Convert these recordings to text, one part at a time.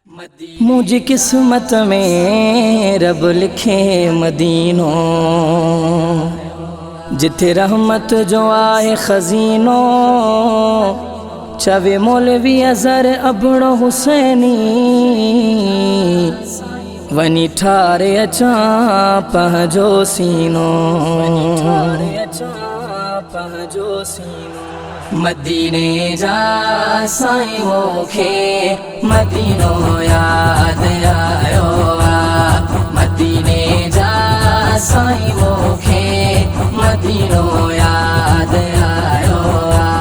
मुझी किस्मत में रब लिखे मदीनो, जिथे रहमत जो आए खजीनो। चवे मौलवी अजहर अबड़ो हुसैनी, वनी ठारे अचा पहजो सीनो। मदीने जा साईं मोखे मदीनो याद आयो आ। मदीने जा साईं मोखे मदीनो याद आयो आ।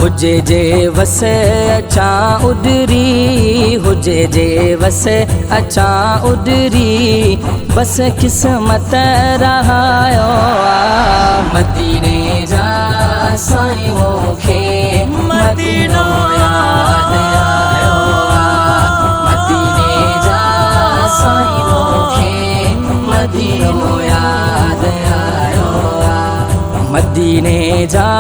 हुजे जे वसे अचा उडरी, हुजे जे वसे अचा उडरी, बस किस्मत रहायो आ। मदीने जा साईं मोखे मदीनो याद आयो आ। मदीने जा साईं मोखे मदीनो याद आयो आ। मदीने जा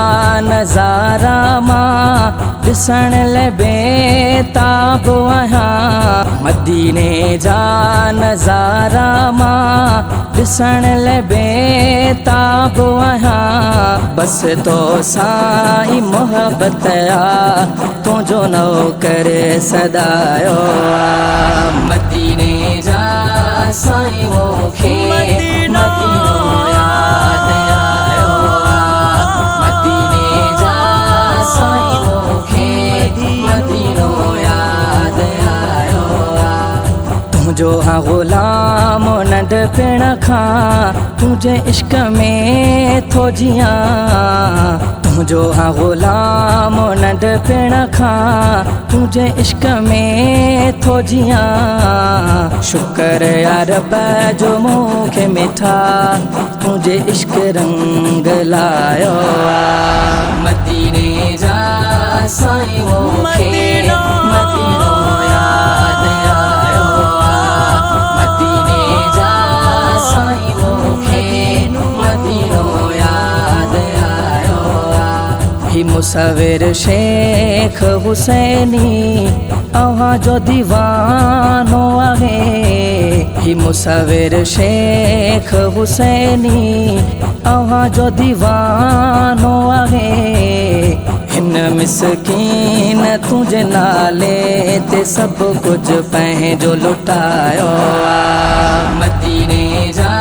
नज़ारा मां ॾिसण लाइ बेताब आहियां। मदीने जा नज़ारा मां ॾिसण लाइ बेताब आहियां। बस तो साईं मोहब्बत आ, तुंहिंजो नौकर सदायो आ। मदीने जा साईं मोखे मदीनो याद आयो आ। मदीने जा साईं मोखे मदीनो याद आयो आ। तुंहिंजो हाँ ग़ुलाम नंढपिण खां तुंहिंजे इश्क में थो जियां। तुंहिंजो हाँ ग़ुलाम नंढपिण खां तुंहिंजे इश्क में थो जियां। शुक्र या रब जो मूंखे मिठा तुंहिंजे इश्क रंग लायो आ। मदीने जा साईं मोखे मदीनो याद आयो आ। मदीने जा साईं मोखे मदीनो याद आयो आ। ही मुसविर शेख हुसैनी अव्हां जो दीवानो आहे। ही मुसविर शेख हुसैनी अव्हां जो दीवानो आहे। हिन मिसकीन तुंहिंजे नाले ते सभु कुझु पंहिंजो लुटायो आ। मदीने जा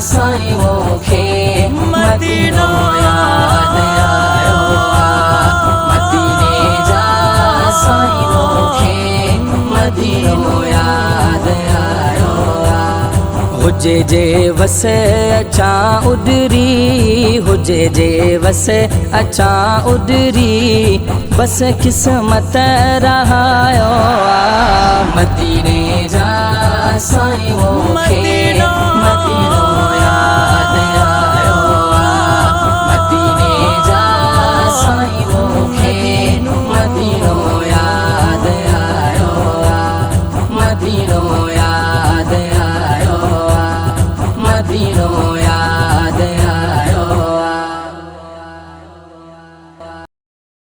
साईं मोखे मदीनो याद आयो आ। मदीने जा साईं मोखे मदीनो याद आयो आ। हुजे जे वसे अचा उडरी, हुजे जे वसे अचा उडरी, बस किस्मत रहायो आ। मदीने जा साईं मोखे